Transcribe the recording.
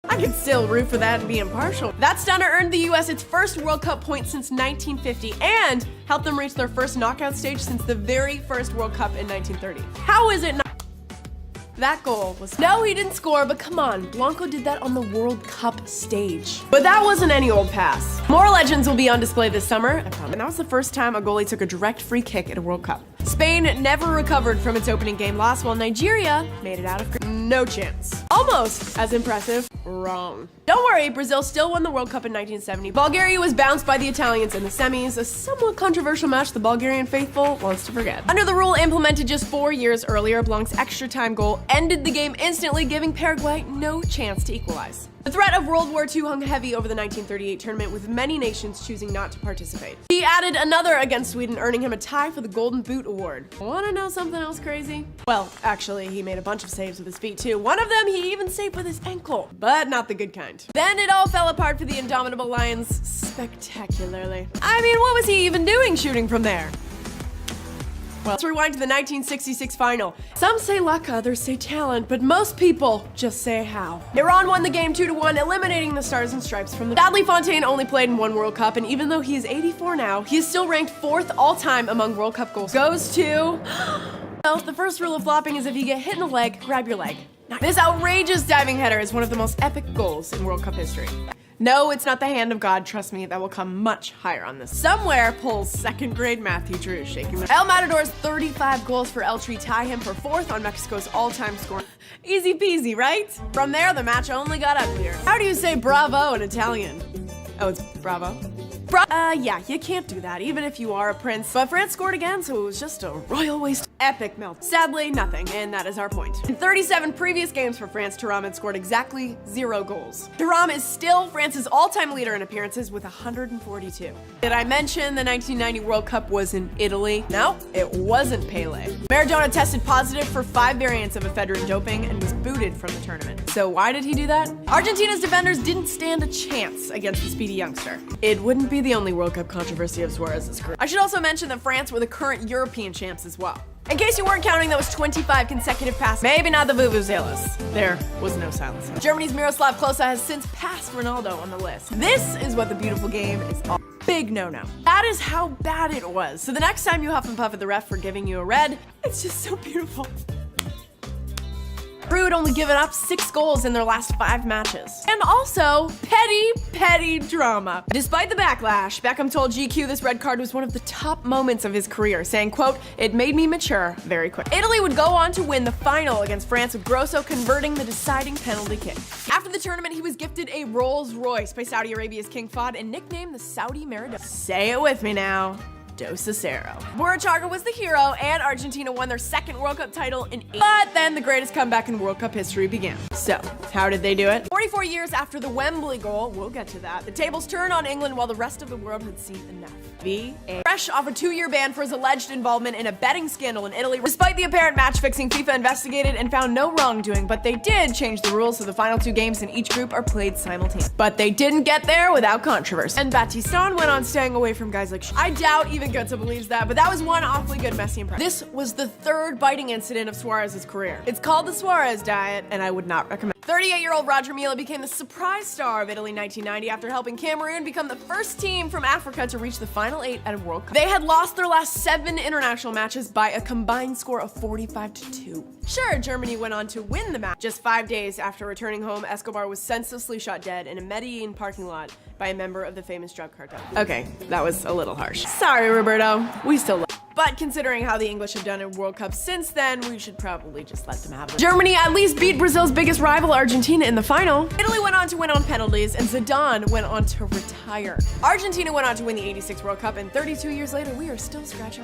I can still root for that and be impartial. That stunner earned the US its first World Cup point since 1950 and helped them reach their first knockout stage since the very first World Cup in 1930. How is it not? That goal was... No, he didn't score, but come on. Blanco did that on the World Cup stage. But that wasn't any old pass. More legends will be on display this summer, and that was the first time a goalie took a direct free kick at a World Cup. Spain never recovered from its opening game loss, while Nigeria made it out of... No chance. Almost as impressive. Wrong. Don't worry, Brazil still won the World Cup in 1970. Bulgaria was bounced by the Italians in the semis, a somewhat controversial match the Bulgarian faithful wants to forget. Under the rule implemented just 4 years earlier, Blanc's extra time goal ended the game instantly, giving Paraguay no chance to equalize. The threat of World War II hung heavy over the 1938 tournament, with many nations choosing not to participate. He added another against Sweden, earning him a tie for the Golden Boot Award. Wanna know something else crazy? Well, actually, he made a bunch of saves with his feet too. One of them he even saved with his ankle, but not the good kind. Then it all fell apart for the indomitable Lions spectacularly. I mean, what was he even doing shooting from there? Well, let's rewind to the 1966 final. Some say luck, others say talent, but most people just say how. Iran won the game 2-1, eliminating the Stars and Stripes from the... Sadly, Fontaine only played in one World Cup, and even though he is 84 now, he is still ranked 4th all-time among World Cup goals. Goes to... Well, the first rule of flopping is if you get hit in the leg, grab your leg. This outrageous diving header is one of the most epic goals in World Cup history. No, it's not the hand of God, trust me, that will come much higher on this. Somewhere pulls 2nd grade Matthew Drew shaking the... El Matador's 35 goals for El Tri tie him for 4th on Mexico's all-time score. Easy peasy, right? From there, the match only got uglier. How do you say bravo in Italian? Oh, it's bravo? Yeah, you can't do that, even if you are a prince. But France scored again, so it was just a royal waste. Epic melt. Sadly, nothing, and that is our point. In 37 previous games for France, Thuram had scored exactly 0 goals. Thuram is still France's all-time leader in appearances with 142. Did I mention the 1990 World Cup was in Italy? No, it wasn't Pele. Maradona tested positive for 5 variants of ephedrine doping and was booted from the tournament. So why did he do that? Argentina's defenders didn't stand a chance against the speedy youngster. It wouldn't be the only World Cup controversy of Suarez's career. I should also mention that France were the current European champs as well. In case you weren't counting, that was 25 consecutive passes. Maybe not the vuvuzelas. There was no silence. Germany's Miroslav Klose has since passed Ronaldo on the list. This is what the beautiful game is all. Big no-no. That is how bad it was. So the next time you huff and puff at the ref for giving you a red, it's just so beautiful. Peru had only given up 6 goals in their last 5 matches. And also, petty drama. Despite the backlash, Beckham told GQ this red card was one of the top moments of his career, saying, quote, "It made me mature very quick." Italy would go on to win the final against France, with Grosso converting the deciding penalty kick. After the tournament, he was gifted a Rolls Royce by Saudi Arabia's King Fahd and nicknamed the Saudi Maradona. Say it with me now. Dos Cero. Burruchaga was the hero, and Argentina won their 2nd World Cup title in 8. But then the greatest comeback in World Cup history began. So, how did they do it? 44 years after the Wembley goal, we'll get to that, the tables turned on England while the rest of the world had seen enough. Fresh off a 2-year ban for his alleged involvement in a betting scandal in Italy. Despite the apparent match fixing, FIFA investigated and found no wrongdoing, but they did change the rules so the final 2 games in each group are played simultaneously. But they didn't get there without controversy. And Battiston went on staying away from guys like I doubt even Goetze believes that, but that was one awfully good Messi impression. This was the 3rd biting incident of Suarez's career. It's called the Suarez diet, and I would not recommend. 38-year-old Roger Mila became the surprise star of Italy 1990 after helping Cameroon become the first team from Africa to reach the final 8 at a World Cup. They had lost their last 7 international matches by a combined score of 45-2. Sure, Germany went on to win the match. Just 5 days after returning home, Escobar was senselessly shot dead in a Medellin parking lot by a member of the famous drug cartel. Okay, that was a little harsh. Sorry, Roberto. We still love you. But considering how the English have done in World Cup since then, we should probably just let them have it. Germany at least beat Brazil's biggest rival, Argentina, in the final. Italy went on to win on penalties, and Zidane went on to retire. Argentina went on to win the '86 World Cup, and 32 years later, we are still scratching